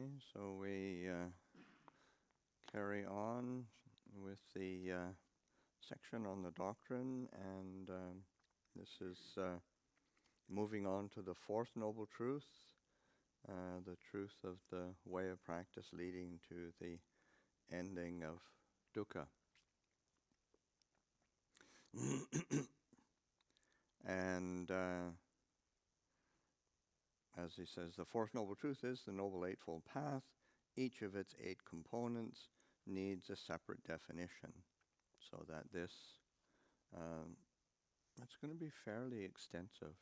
Okay, so we carry on with the section on the doctrine, and this is moving on to the fourth noble truth, the truth of the way of practice leading to the ending of dukkha. And as he says, the fourth noble truth is the Noble Eightfold Path. Each of its 8 components needs a separate definition, so that this, it's going to be fairly extensive,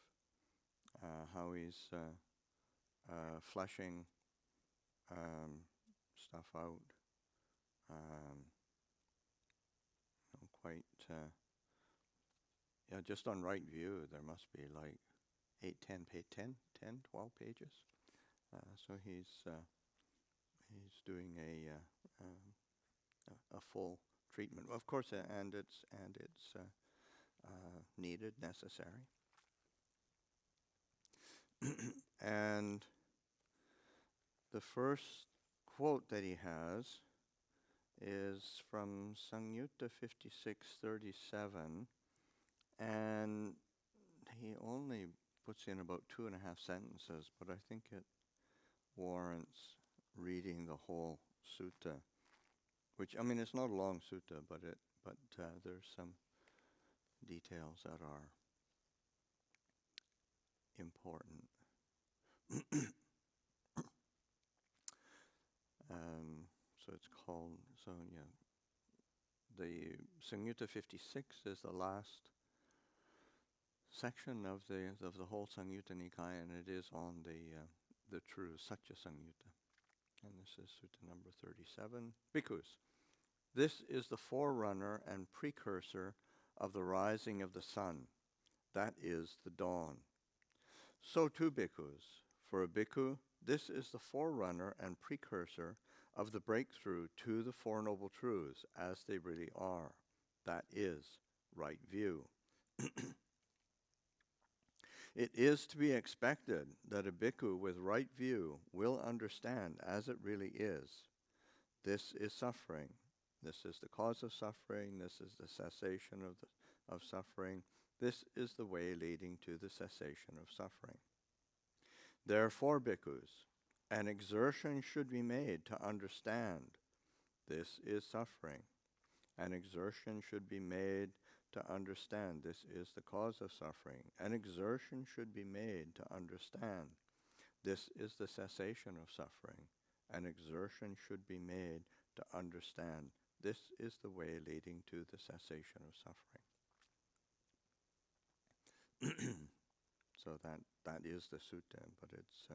how he's fleshing stuff out. Quite, just on right view, there must be like 10, 12 pages. So he's doing a full treatment, of course, and it's needed, necessary. And the first quote that he has is from Samyutta 5637, and he only puts in about 2.5 sentences, but I think it warrants reading the whole sutta, which, I mean, it's not a long sutta, but there's some details that are important. So it's called, the Samyutta 56 is the last section of the whole Samyutta Nikaya, and it is on the true Satya Samyutta. And this is sutta number 37. Bhikkhus, this is the forerunner and precursor of the rising of the sun. That is the dawn. So too, bhikkhus, for a bhikkhu, this is the forerunner and precursor of the breakthrough to the Four Noble Truths as they really are. That is right view. It is to be expected that a bhikkhu with right view will understand as it really is. This is suffering. This is the cause of suffering. This is the cessation of suffering. This is the way leading to the cessation of suffering. Therefore, bhikkhus, an exertion should be made to understand this is suffering. An exertion should be made to understand this is the cause of suffering. An exertion should be made to understand this is the cessation of suffering. An exertion should be made to understand this is the way leading to the cessation of suffering. So that is the sutta, but it's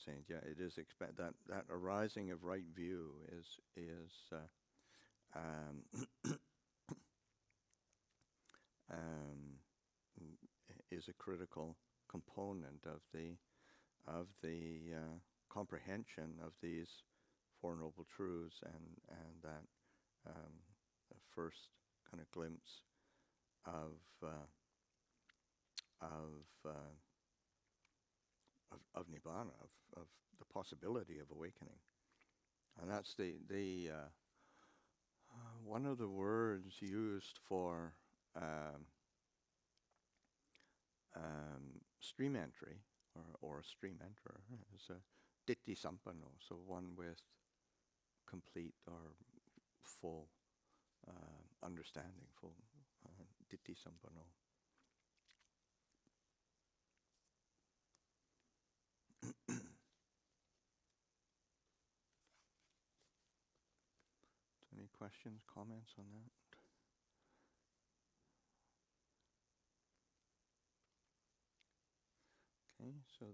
saying, it is that arising of right view is a critical component of the comprehension of these Four Noble Truths, and that first kind of glimpse of nibbana, of the possibility of awakening. And that's the one of the words used for stream entry, or a stream enterer, is a ditti sampanno, so one with complete or full understanding, full ditti sampanno. Any questions, comments on that? Okay, so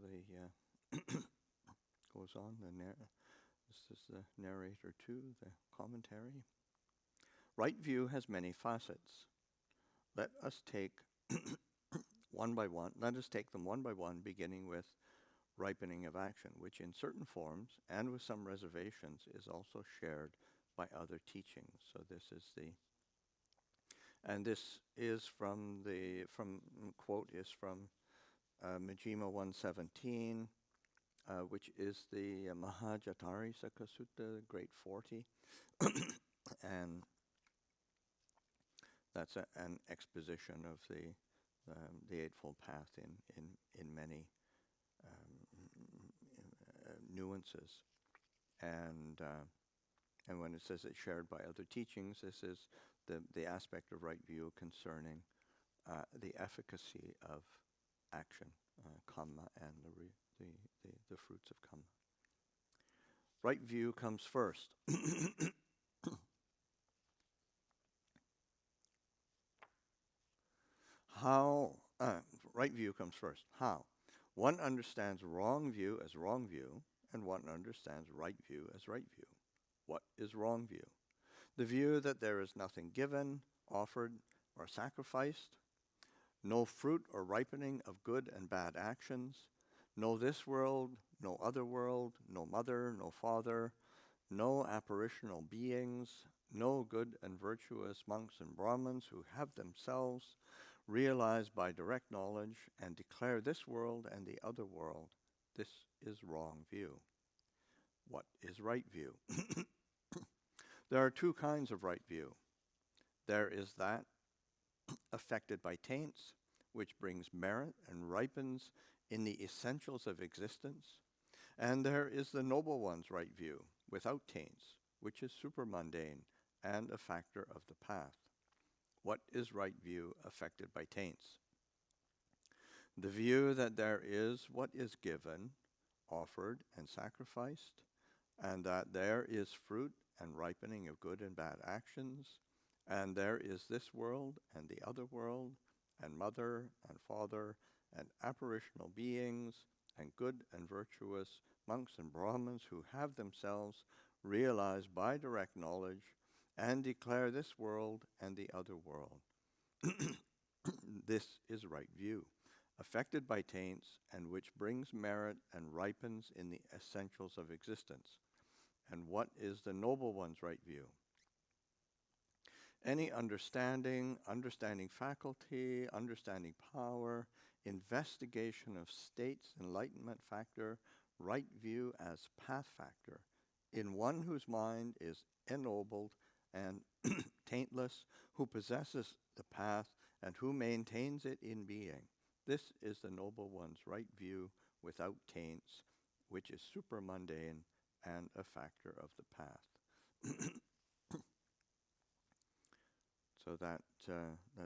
goes on. This is the narrator 2, the commentary. Right view has many facets. Let us take one by one. Let us take them one by one, beginning with ripening of action, which in certain forms and with some reservations is also shared by other teachings. So this is and this is from quote is from Majjhima 117, which is the Mahajatarisaka Sutta, the Great 40. And that's an exposition of the Eightfold Path in many nuances. And when it says it's shared by other teachings, this is the aspect of right view concerning the efficacy of action, kamma, and the fruits of kamma. Right view comes first. How? Right view comes first. How? One understands wrong view as wrong view, and one understands right view as right view. What is wrong view? The view that there is nothing given, offered, or sacrificed, no fruit or ripening of good and bad actions, no this world, no other world, no mother, no father, no apparitional beings, no good and virtuous monks and Brahmins who have themselves realized by direct knowledge and declare this world and the other world. This is wrong view. What is right view? There are two kinds of right view. There is that affected by taints, which brings merit and ripens in the essentials of existence. And there is the noble one's right view, without taints, which is supermundane and a factor of the path. What is right view affected by taints? The view that there is what is given, offered, and sacrificed, and that there is fruit and ripening of good and bad actions, and there is this world and the other world, and mother and father, and apparitional beings, and good and virtuous monks and Brahmins who have themselves realized by direct knowledge and declare this world and the other world. This is right view, affected by taints, and which brings merit and ripens in the essentials of existence. And what is the noble one's right view? Any understanding faculty, understanding power, investigation of states, enlightenment factor, right view as path factor, in one whose mind is ennobled and taintless, who possesses the path and who maintains it in being. This is the noble one's right view without taints, which is supermundane and a factor of the path. So that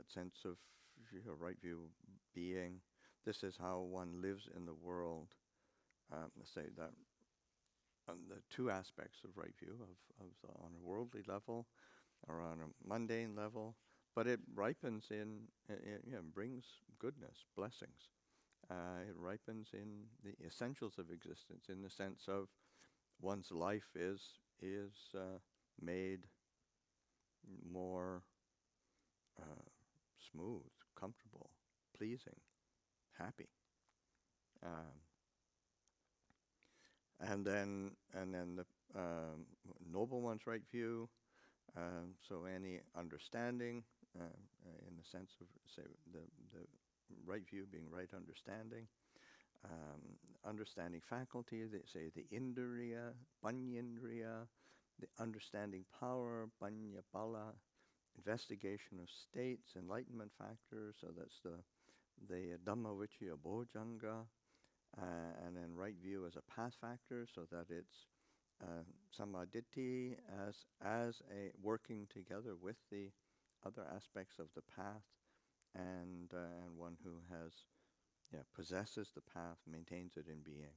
sense of right view being, this is how one lives in the world. Let's say that the two aspects of right view, on a worldly level or on a mundane level, but it ripens brings goodness, blessings. It ripens in the essentials of existence, in the sense of one's life is made more smooth, comfortable, pleasing, happy, and then the noble one's right view. So any understanding, in the sense of, say, the right view being right understanding, understanding faculty, they say the indriya, panyendriya, the understanding power, panya bala, investigation of states, enlightenment factors, so that's the Dhammavicaya Bojjhanga, and then right view as a path factor, so that it's sammaditthi as a working together with the other aspects of the path, and one who possesses the path, maintains it in being.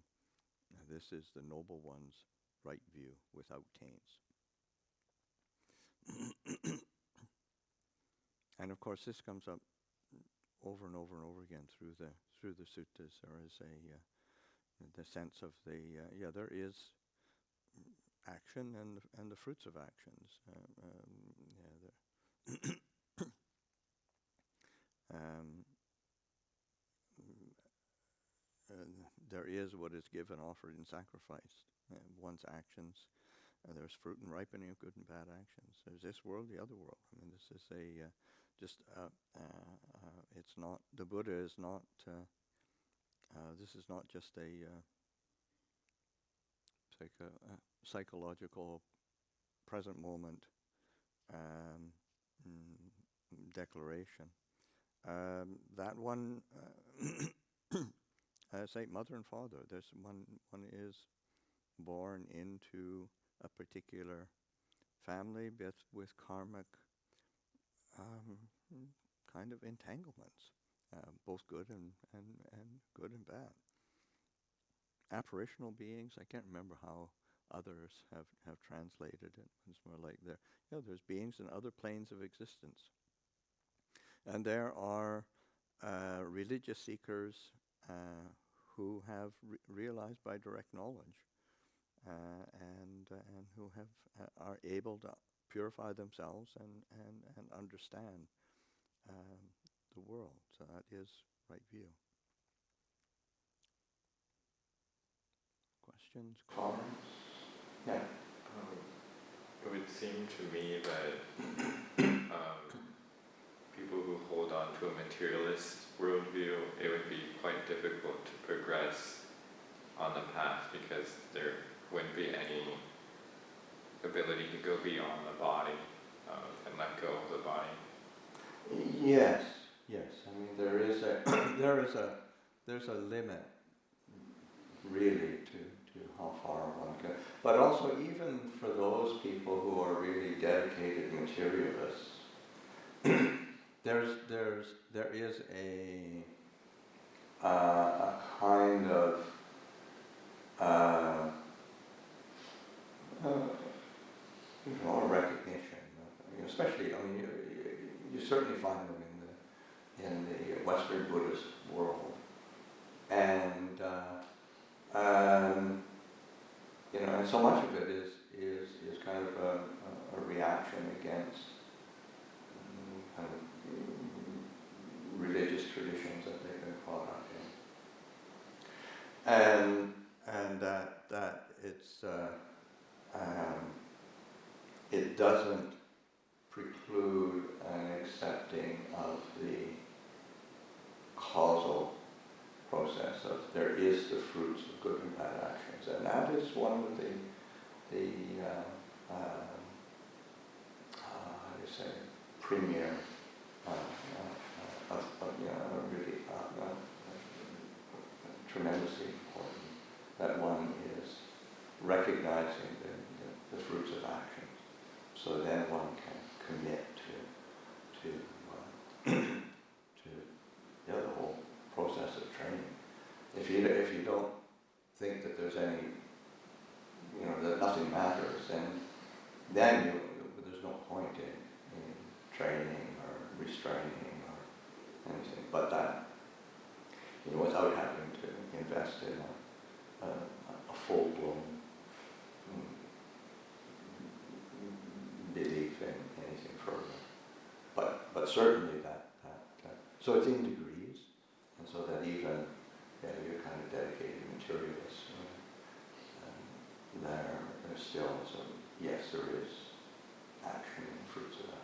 This is the noble one's right view without taints. And of course, this comes up over and over and over again through the suttas. There is the sense of there is action and the fruits of actions. There is what is given, offered, and sacrificed. One's actions. There's fruit and ripening of good and bad actions. There's this world, the other world. I mean, this is it's not, the Buddha is not This is not just a psychological present moment declaration. That one, say mother and father. There's one is born into a particular family with karmic kind of entanglements, both good and good and bad. Apparitional beings, I can't remember how others have translated it. It's more like there's beings in other planes of existence. And there are religious seekers who have realized by direct knowledge and who are able to purify themselves and understand the world. So that is right view. Questions, comments? Yeah. It would seem to me that people who hold on to a materialist worldview, it would be quite difficult to progress on the path because there wouldn't be any ability to go beyond the body and let go of the body. Yes. I mean, there's a limit, really, to how far one can. But also, even for those people who are really dedicated materialists, there is a kind of a recognition, especially. I mean, you certainly find them in the Western Buddhist world, and and so much of it is kind of a reaction against kind of religious traditions that they've been caught up in, and that it's it doesn't preclude an accepting of the causal process of there is the fruits of good and bad actions, and that is one of the how do you say, premier really tremendously important, that one is recognizing the fruits of actions, so then one can commit to the whole process of training. If you don't think that there's any, that nothing matters, then there's no point in training or restraining or anything. But that, without having to invest in a full-blown belief in anything further. But certainly that so it's in degrees, and so that even you're kind of dedicated materialists, there's still some, yes, there is action and fruits of actions.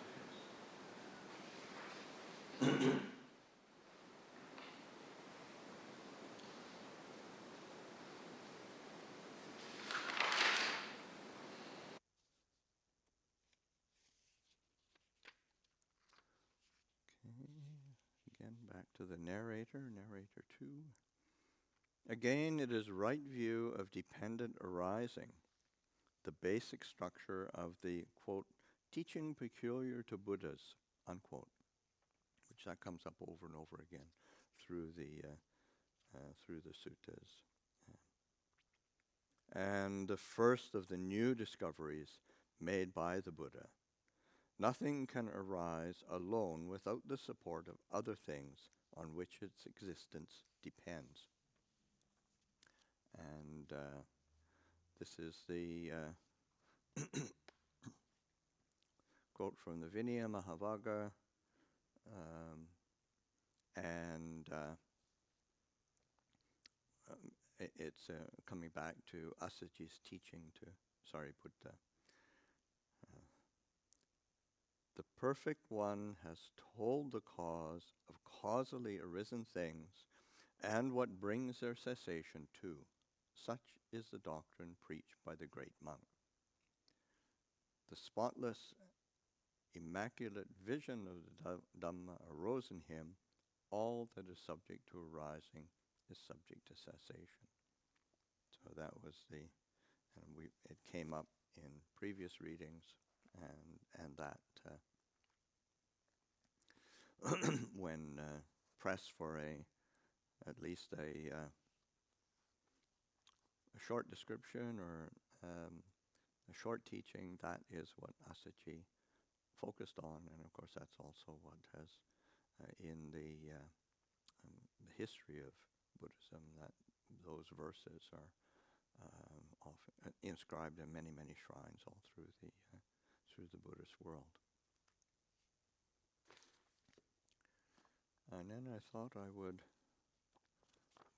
Again, back to the narrator 2. Again, it is right view of dependent arising, the basic structure of the, quote, teaching peculiar to Buddhas, unquote, which that comes up over and over again through the suttas. And the first of the new discoveries made by the Buddha. Nothing can arise alone without the support of other things on which its existence depends. And this is the quote from the Vinaya Mahavagga, and it's coming back to Asaji's teaching to Sariputta. The perfect one has told the cause of causally arisen things and what brings their cessation too. Such is the doctrine preached by the great monk. The spotless, immaculate vision of the Dhamma arose in him. All that is subject to arising is subject to cessation. So that was it came up in previous readings, and that when pressed for at least a short description or a short teaching, that is what Asachi focused on, and of course that's also what has in the history of Buddhism, that those verses are often inscribed in many, many shrines all through the Buddhist world. And then I thought I would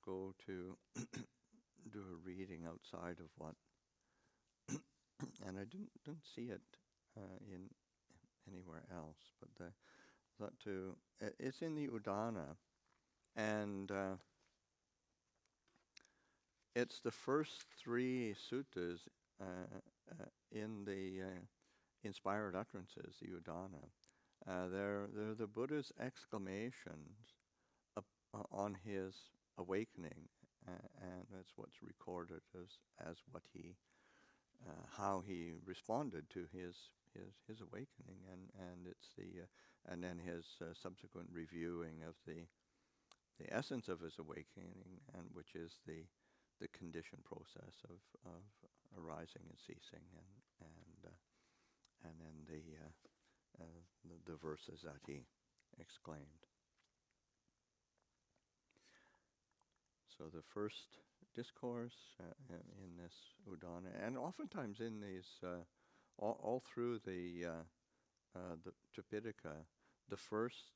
go to do a reading outside of what, and I didn't see it in anywhere else, but I thought it's in the Udana, and it's the first three suttas in the Inspired Utterances, the Udana. They're the Buddha's exclamations on his awakening, and that's what's recorded as what he, how he responded to his awakening, and it's and then his subsequent reviewing of the essence of his awakening, and which is the conditioned process of arising and ceasing, and then the verses that he exclaimed. So the first discourse in this Udana, and oftentimes in these, all through the Tripitaka, the first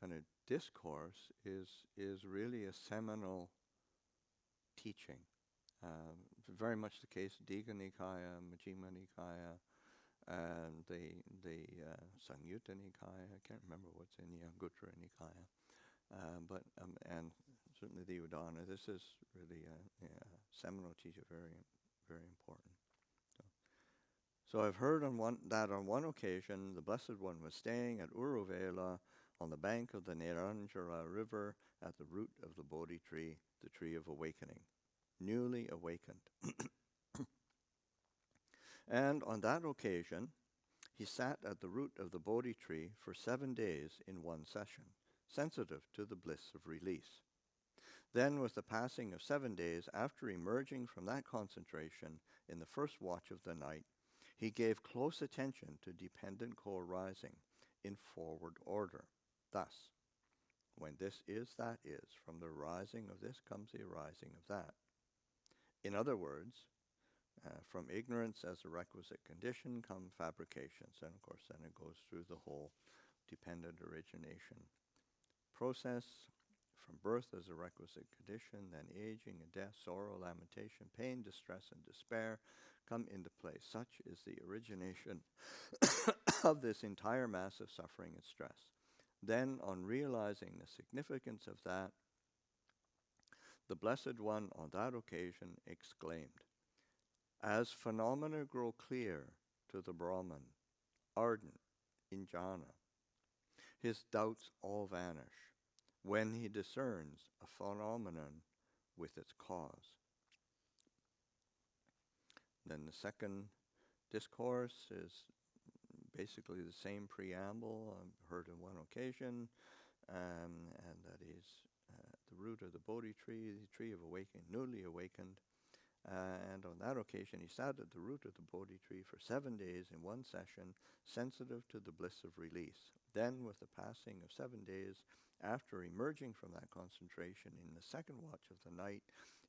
kind of discourse is really a seminal teaching. Very much the case, Digha Nikaya, Majjhima Nikaya, and the Samyutta Nikaya. I can't remember what's in the Anguttara Nikaya, but and certainly the Udana. This is really a seminal teaching, very, very important. So I've heard on one occasion the Blessed One was staying at Uruvela on the bank of the Neranjara River at the root of the Bodhi tree, the tree of awakening, newly awakened. And on that occasion, he sat at the root of the Bodhi tree for 7 days in one session, sensitive to the bliss of release. Then, with the passing of 7 days after emerging from that concentration in the first watch of the night, he gave close attention to dependent co-arising in forward order. Thus, when this is, that is, from the arising of this comes the arising of that. In other words, from ignorance as a requisite condition come fabrications. And of course, then it goes through the whole dependent origination process. From birth as a requisite condition, then aging and death, sorrow, lamentation, pain, distress, and despair come into play. Such is the origination of this entire mass of suffering and stress. Then, on realizing the significance of that, the Blessed One on that occasion exclaimed, "As phenomena grow clear to the Brahman, ardent in jhana, his doubts all vanish when he discerns a phenomenon with its cause." Then the second discourse is basically the same preamble heard on one occasion, and that is the root of the Bodhi tree, the tree of awakening, newly awakened. And on that occasion, he sat at the root of the Bodhi tree for 7 days in one session, sensitive to the bliss of release. Then, with the passing of 7 days, after emerging from that concentration in the second watch of the night,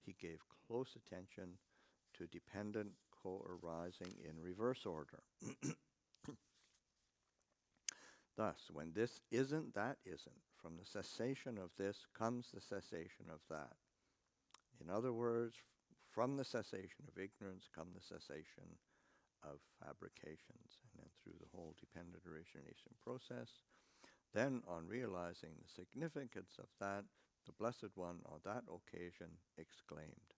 he gave close attention to dependent co-arising in reverse order. Thus, when this isn't, that isn't. From the cessation of this comes the cessation of that. In other words, from the cessation of ignorance come the cessation of fabrications, and then through the whole dependent origination process. Then, on realizing the significance of that, The Blessed One on that occasion exclaimed,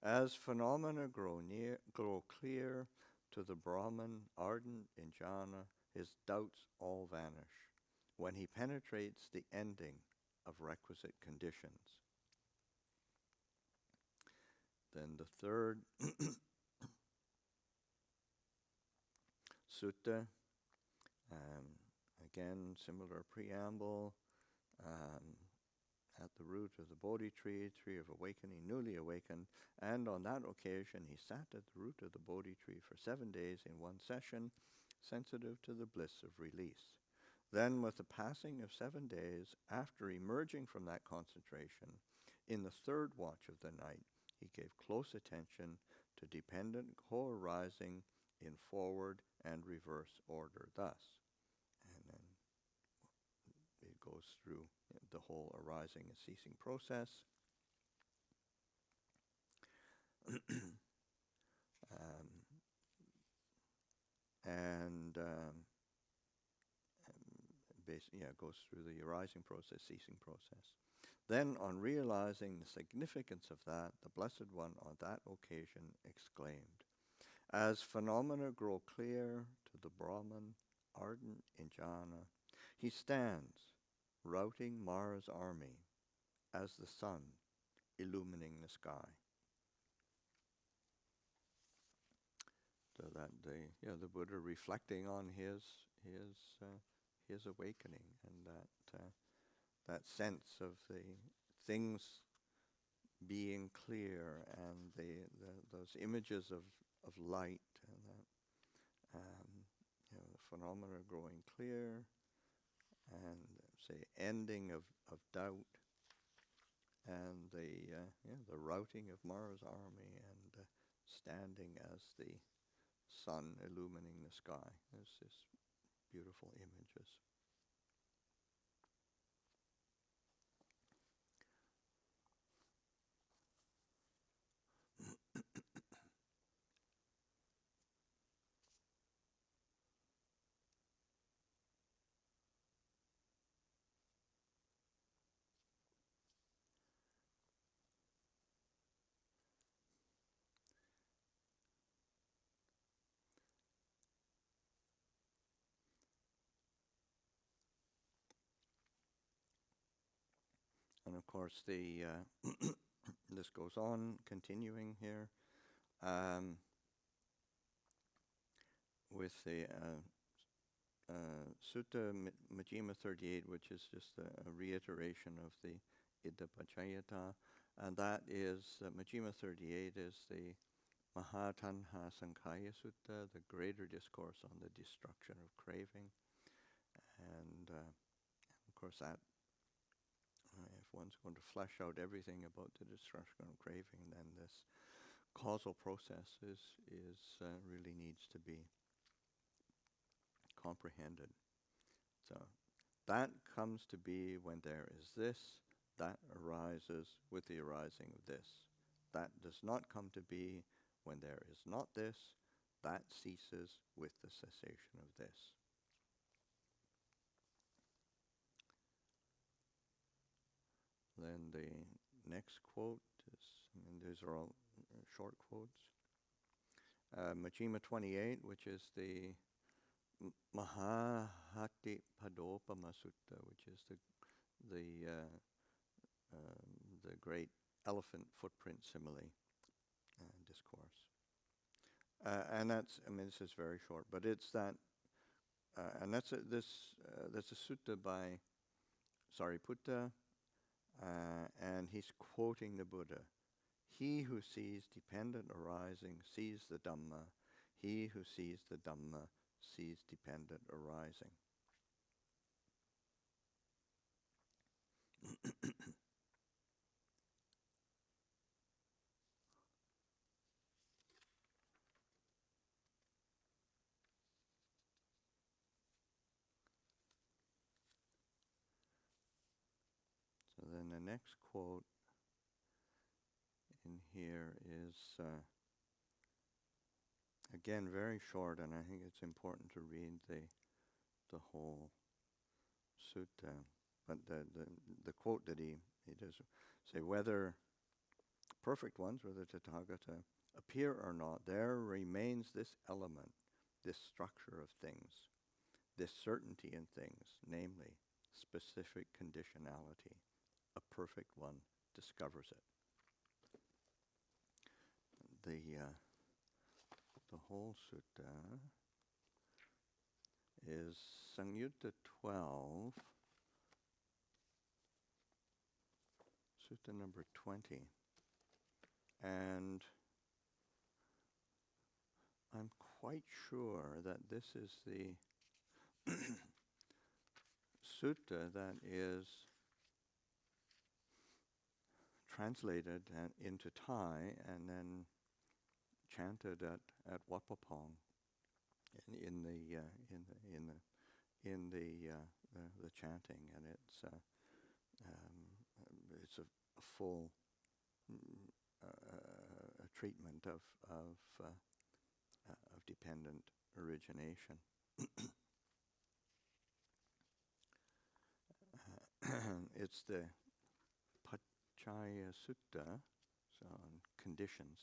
"As phenomena grow clear to the Brahman ardent in jhana, his doubts all vanish when he penetrates the ending of requisite conditions." Then the third sutta, again similar preamble, at the root of the Bodhi tree, tree of awakening, newly awakened, and on that occasion he sat at the root of the Bodhi tree for 7 days in one session, sensitive to the bliss of release. Then, with the passing of 7 days, after emerging from that concentration, in the third watch of the night, he gave close attention to dependent co-arising in forward and reverse order thus. And then it goes through the whole arising and ceasing process. It goes through the arising process, ceasing process. Then, on realizing the significance of that, the Blessed One on that occasion exclaimed, "As phenomena grow clear to the Brahman, ardent in jhana, he stands, routing Mara's army, as the sun illumining the sky." So that the Buddha reflecting on his awakening, and that sense of the things being clear, and those images of light, and that the phenomena growing clear, and say ending of doubt, and the routing of Mara's army, and standing as the sun illumining the sky. There's this beautiful images. And of course, this goes on, continuing here, with the Sutta Majjhima 38, which is just a reiteration of the Iddha Pachayata, and that is, Majjhima 38 is the Mahatanha Sankhaya Sutta, the greater discourse on the destruction of craving. And of course that, if one's going to flesh out everything about the destruction of craving, then this causal process really needs to be comprehended. So that comes to be when there is this, that arises with the arising of this. That does not come to be when there is not this, that ceases with the cessation of this. Then the next quote is, these are all short quotes. Majjhima 28, which is the Mahahati Padopama Sutta, which is the great elephant footprint simile discourse. And that's, this is very short, but it's that, and that's a sutta by Sariputta, and he's quoting the Buddha. He who sees dependent arising sees the Dhamma. He who sees the Dhamma sees dependent arising. So then the next quote in here is, again, very short, and I think it's important to read the whole sutta. but the quote that he does say, whether perfect ones, whether Tathagata appear or not, there remains this element, this structure of things, this certainty in things, namely specific conditionality. A perfect one discovers it. The whole sutta is Samyutta 12, sutta number 20. And I'm quite sure that this is the sutta that is translated into Thai and then chanted at Wapapong in the chanting, and it's a full treatment of dependent origination. It's the Pachaya Sutta, so on conditions.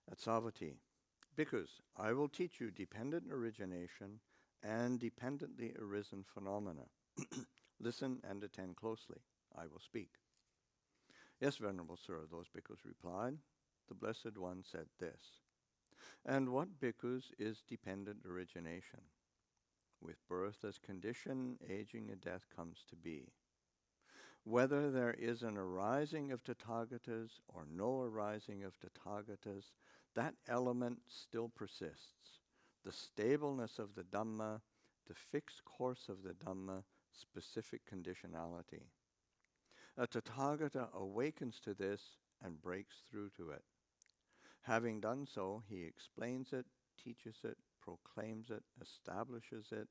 At Savatthi, Bhikkhus, I will teach you dependent origination and dependently arisen phenomena. Listen and attend closely. I will speak. Yes, Venerable Sir, those bhikkhus replied. The Blessed One said this. And what, bhikkhus, is dependent origination? With birth as condition, aging and death comes to be. Whether there is an arising of Tathagatas or no arising of Tathagatas, that element still persists. The stableness of the Dhamma, the fixed course of the Dhamma, specific conditionality. A Tathagata awakens to this and breaks through to it. Having done so, he explains it, teaches it, proclaims it, establishes it,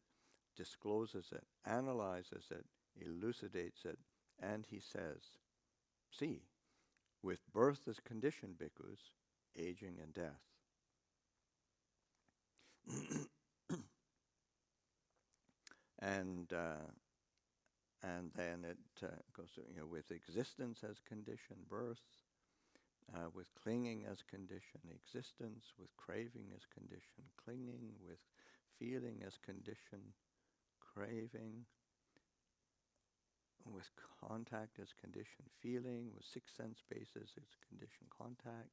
discloses it, analyzes it, elucidates it, and he says, see, with birth as condition, bhikkhus, aging and death. And then it goes to, with existence as condition, birth, with clinging as condition, existence, with craving as condition, clinging, with feeling as condition, craving, with contact as condition, feeling, with six sense bases as condition, contact,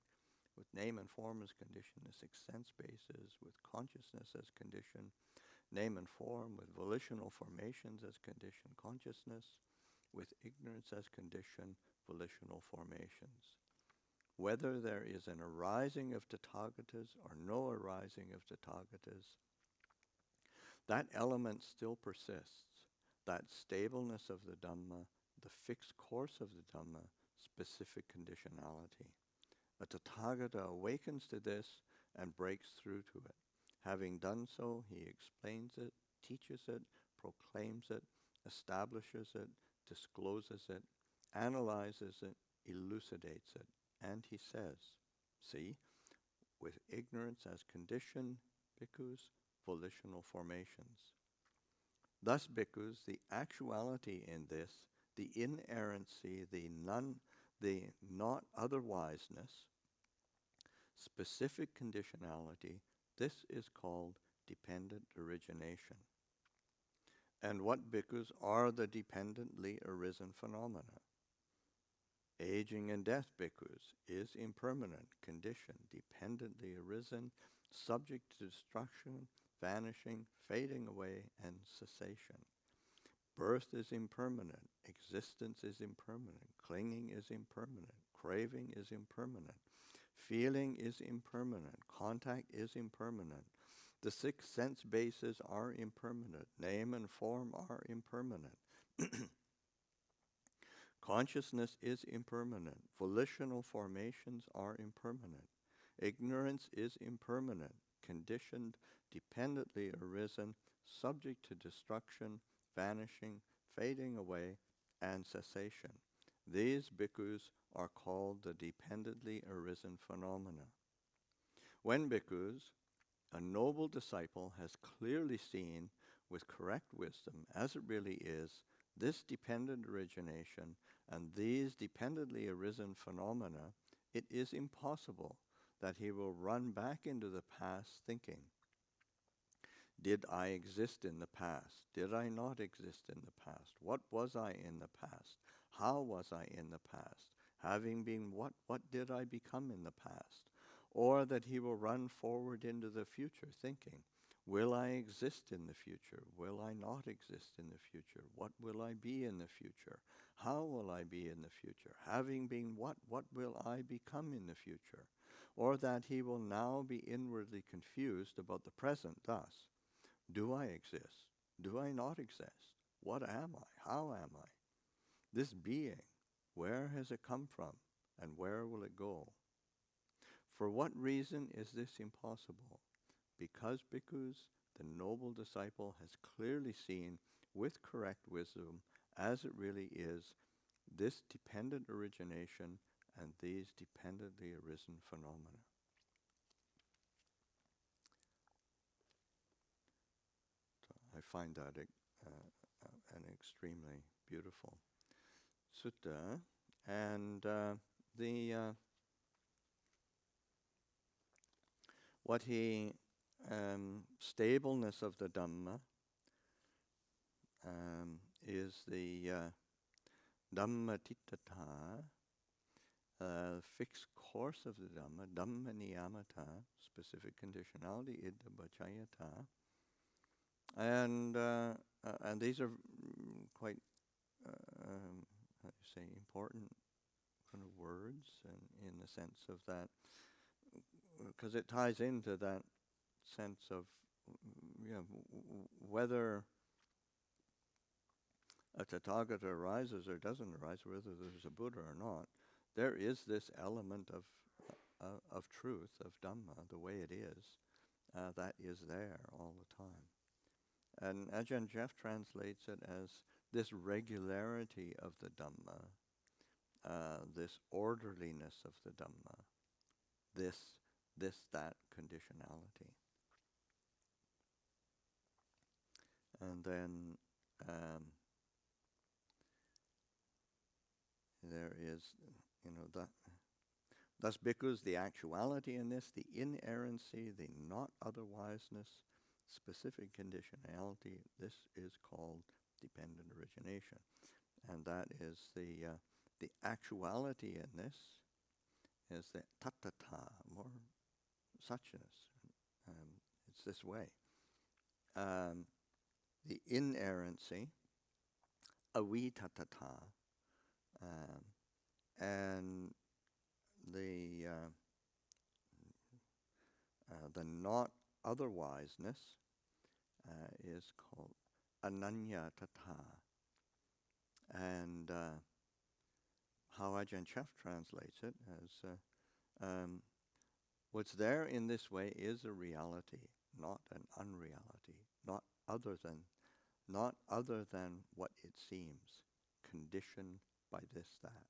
with name and form as condition, the six sense bases, with consciousness as condition, name and form, with volitional formations as condition, consciousness, with ignorance as condition, volitional formations. Whether there is an arising of Tathagatas or no arising of Tathagatas, that element still persists. That stableness of the Dhamma, the fixed course of the Dhamma, specific conditionality. A Tathagata awakens to this and breaks through to it. Having done so, he explains it, teaches it, proclaims it, establishes it, discloses it, analyzes it, elucidates it, and he says, see, with ignorance as condition, bhikkhus, volitional formations. Thus, bhikkhus, the actuality in this, the inerrancy, the not otherwiseness, specific conditionality, this is called dependent origination. And what, bhikkhus, are the dependently arisen phenomena? Aging and death, bhikkhus, is impermanent, condition, dependently arisen, subject to destruction, vanishing, fading away, and cessation. Birth is impermanent, existence is impermanent, clinging is impermanent, craving is impermanent, feeling is impermanent, contact is impermanent, the six sense bases are impermanent, name and form are impermanent. Consciousness is impermanent, volitional formations are impermanent, ignorance is impermanent, conditioned, dependently arisen, subject to destruction, vanishing, fading away, and cessation. These bhikkhus are called the dependently arisen phenomena. When bhikkhus, a noble disciple, has clearly seen with correct wisdom as it really is this dependent origination and these dependently arisen phenomena, it is impossible that he will run back into the past thinking, did I exist in the past? Did I not exist in the past? What was I in the past? How was I in the past? Having been what did I become in the past? Or that he will run forward into the future thinking, will I exist in the future? Will I not exist in the future? What will I be in the future? How will I be in the future? Having been what will I become in the future? Or that he will now be inwardly confused about the present thus, do I exist? Do I not exist? What am I? How am I? This being, where has it come from? And where will it go? For what reason is this impossible? Because, bhikkhus, the noble disciple has clearly seen with correct wisdom, as it really is, this dependent origination and these dependently arisen phenomena. So I find that an extremely beautiful sutta, and the what he stableness of the Dhamma is the Dhamma Tittata, fixed course of the Dhamma, Dhamma Niyamata, specific conditionality, Idda Bhajayata, and these are quite how do you say, important kind of words, and in the sense of that, because it ties into that sense of whether a Tathagata arises or doesn't arise, whether there's a Buddha or not, there is this element of truth, of Dhamma, the way it is, that is there all the time. And Ajahn Jeff translates it as this regularity of the Dhamma, this orderliness of the Dhamma, that conditionality. And then there is, thus bhikkhus, the actuality in this, the inerrancy, the not otherwiseness, specific conditionality, this is called dependent origination. And that is the actuality in this is the tattata, more suchness. It's this way. The inerrancy, avitatata, and the not otherwiseness is called ananyatata. And how Ajahn Chah translates it as what's there in this way is a reality, not an unreality, not other than what it seems, conditioned by this, that.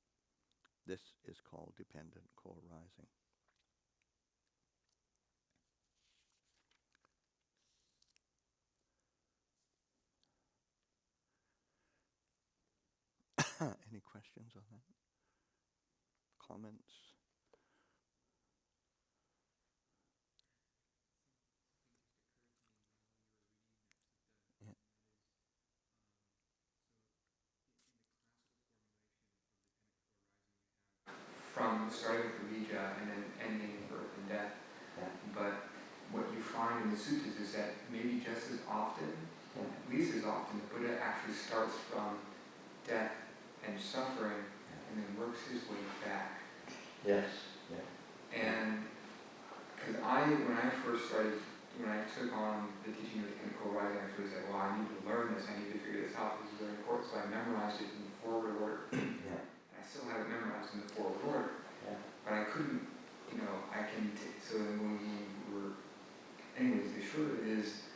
This is called dependent co-arising. Any questions on that? Comments? Yeah. From starting with Vijja and then ending in birth and death. Yeah. But what you find in the suttas is that maybe just as often, at least as often, the Buddha actually starts from death and suffering and then works his way back. Yes. Yeah. And because when I took on the teaching of the Canonical Rising, I was like, well, I need to learn this, I need to figure this out, this is very important, so I memorized it in the forward order. Yeah. I still have it memorized in the forward order. Yeah. But I couldn't, so then when we were, anyways, the short of it is,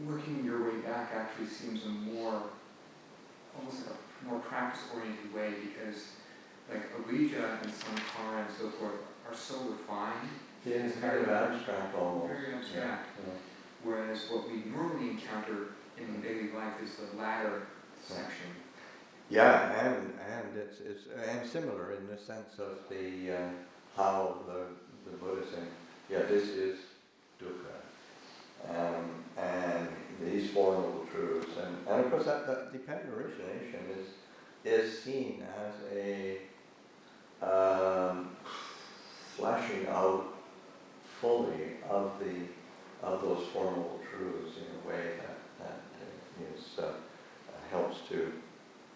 working your way back actually seems almost like a more practical practice-oriented way, because like Avijja and Sankara and so forth are so refined. Yeah, it's kind of abstract almost. Very abstract. Yeah. Whereas what we normally encounter in daily life is the latter section. Yeah, and it's and similar in the sense of the how the Buddha saying, yeah, this is dukkha, and these Four Noble Truths, and of course that dependent origination is seen as a flashing out fully of those Four Noble Truths in a way that is helps to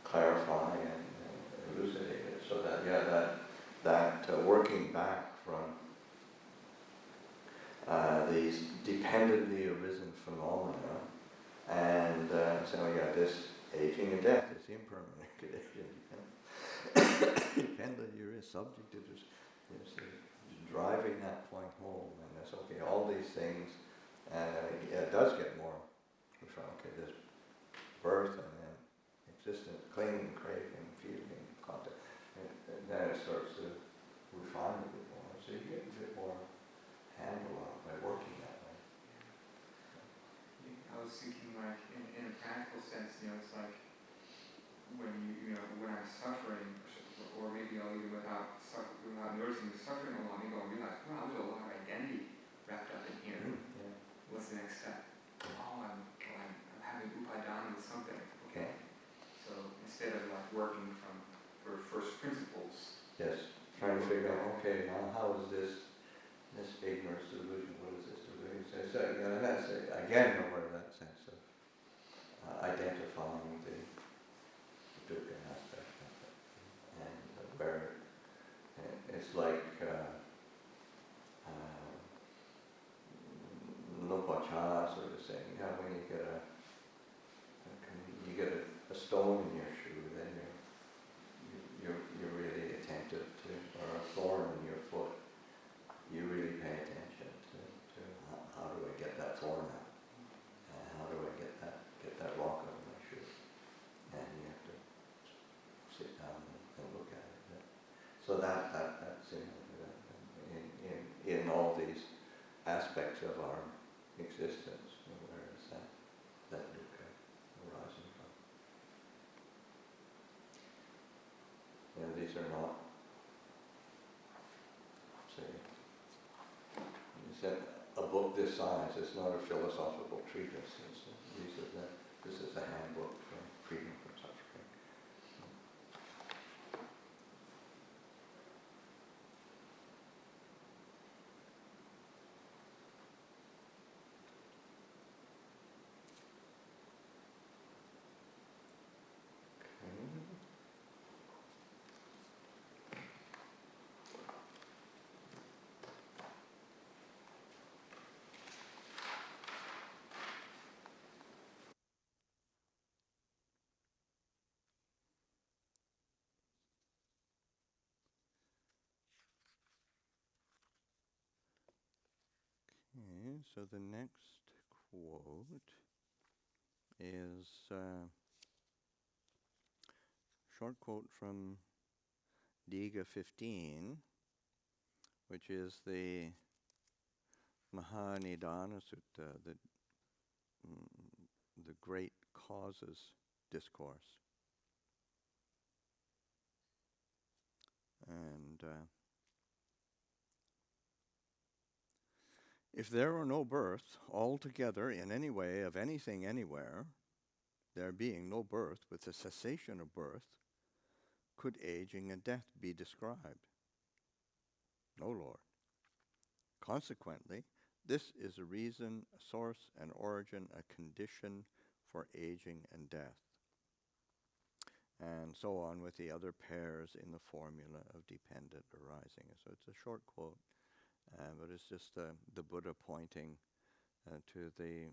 clarify and elucidate it, so that working back from these dependently arisen phenomena, and saying, oh yeah, this aging and death is impermanent condition, dependent, you're subject to this, driving that point home, and that's okay. All these things, and it does get more. Okay, there's birth and then existence, clinging, craving, feeling, contact, and then it starts to refine a bit more. So you get a bit more handle on it by working that way. I was thinking like in a practical sense, it's like when when I'm suffering, or maybe I'll even without noticing the suffering a lot, maybe I'll realize, wow, there's a lot of identity wrapped up in here. Yeah. What's the next step? Oh, I'm having upadana with something. Okay. So instead of like working for first principles. Yes. Trying to figure out, okay, now how is this ignorance delusion? What is this delusion? So and that's again where that sense of identifying the dukkha aspect of it, and where it's like Lopacha sort of saying, when you get a stone in your shoe, then you're really attentive to, or a thorn in your foot, you really pay attention to how do I get that thorn out, and how do I get that rock out of my shoe, and you have to sit down and look at it. So that's in all these aspects of our existence, where is that dukkha arising from? These are not, say, you said a book this size, it's not a philosophical treatise. This is a handbook for freedom from suffering. Okay, so the next quote is a short quote from Diga 15, which is the Mahanidana Sutta, the Great Causes Discourse. And if there were no birth altogether in any way of anything anywhere, there being no birth with the cessation of birth, could aging and death be described? No, Lord. Consequently, this is a reason, a source, an origin, a condition for aging and death. And so on with the other pairs in the formula of dependent arising. So it's a short quote, but it's just the Buddha pointing to the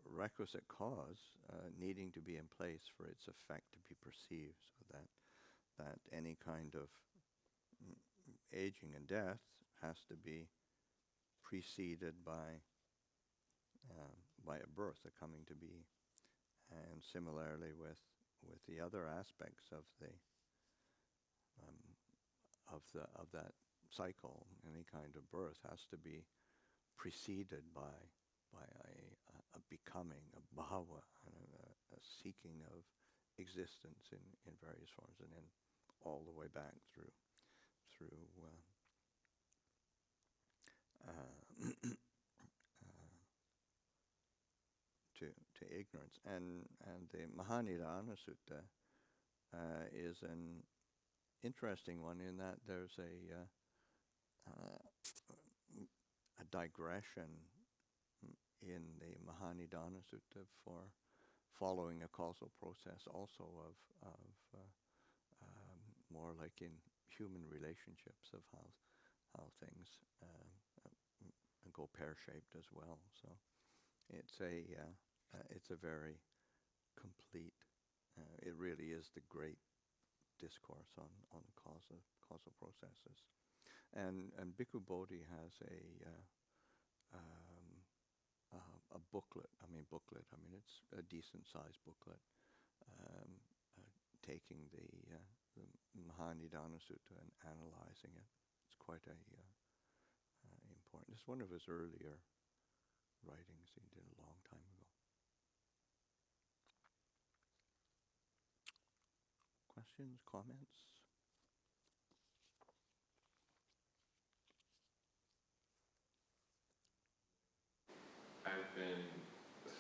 requisite cause needing to be in place for its effect to be perceived, so that any kind of aging and death has to be preceded by a birth, a coming to be. And similarly with with the other aspects of of that cycle. Any kind of birth has to be preceded by a becoming, a bhava, a seeking of existence in various forms, and then all the way back through to ignorance. And the Mahanidana Sutta is an interesting one in that there's a digression in the Mahanidana Sutta for following a causal process also of more like in human relationships of how things go pear-shaped as well. So it's a very complete, it really is the great discourse on causal processes. And Bhikkhu Bodhi has a booklet. I mean, it's a decent-sized booklet, taking the Mahanidana Sutta and analyzing it. It's quite important. It's one of his earlier writings he did a long time ago. Questions, comments? I've been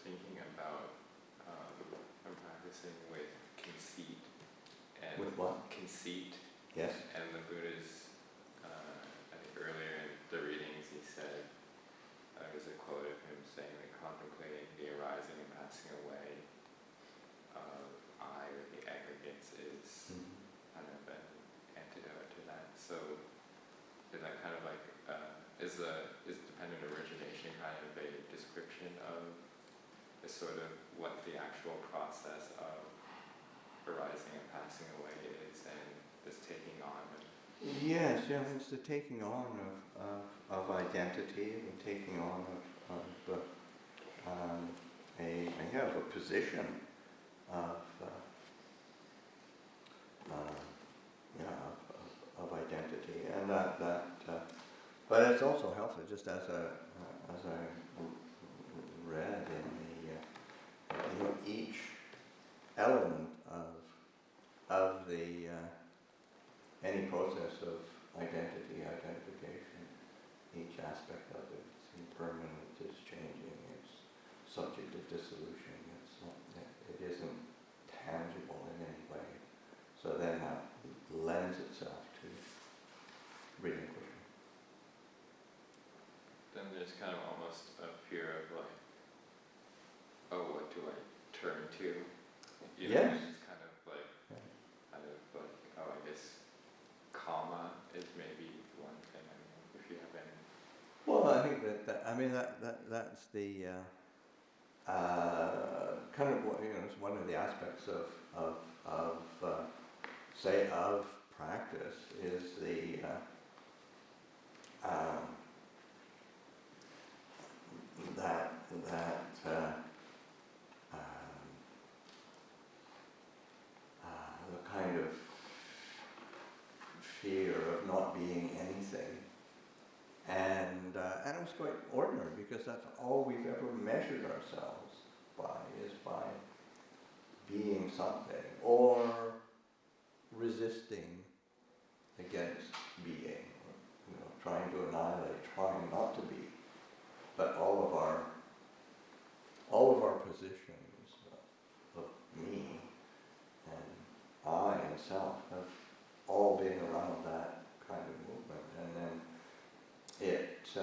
thinking about I'm practicing with conceit. And With what? Conceit. Yes. And the Buddha's, I think earlier in the readings he said, there was a quote of him saying that contemplating the arising and passing away of I or the aggregates is kind of an antidote to that. So is that kind of like, is dependent origination kind of a description of the sort of what the actual process of arising and passing away is, and this taking on of... Yes, it's the taking on of identity, the taking on of a position of identity, and but it's also helpful, just as I read in the each element of the any process of identification, each aspect of it is impermanent, it's changing, it's subject to dissolution, it isn't tangible in any way. So then that lends itself to relinquishing. Then there's kind of almost a fear of like, oh, what do I turn to? You know, Yes. it's kind of like, oh, I guess karma is maybe one thing. I mean, if you have any. Well, I think that's the kind of what, it's one of the aspects of practice is the the kind of fear of not being anything. And it's quite ordinary because that's all we've ever measured ourselves by, is by being something or resisting against being, trying to annihilate, trying not to be. But all of our positions of me and I and self have all been around that kind of movement, and then it's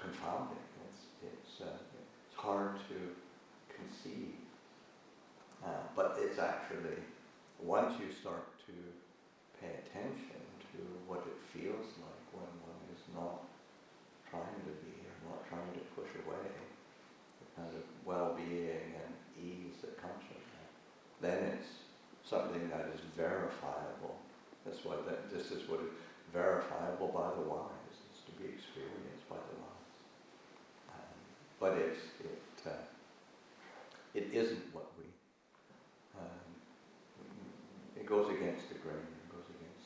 confounding. It's hard to conceive, but it's actually, once you start to pay attention to what it feels like when one is not trying to be or not trying to push away, the kind of well-being and ease that comes from that, then it's something that is verifiable. This is what is verifiable by the wise. It's to be experienced by the wise. but it isn't what we. It goes against the grain. It goes against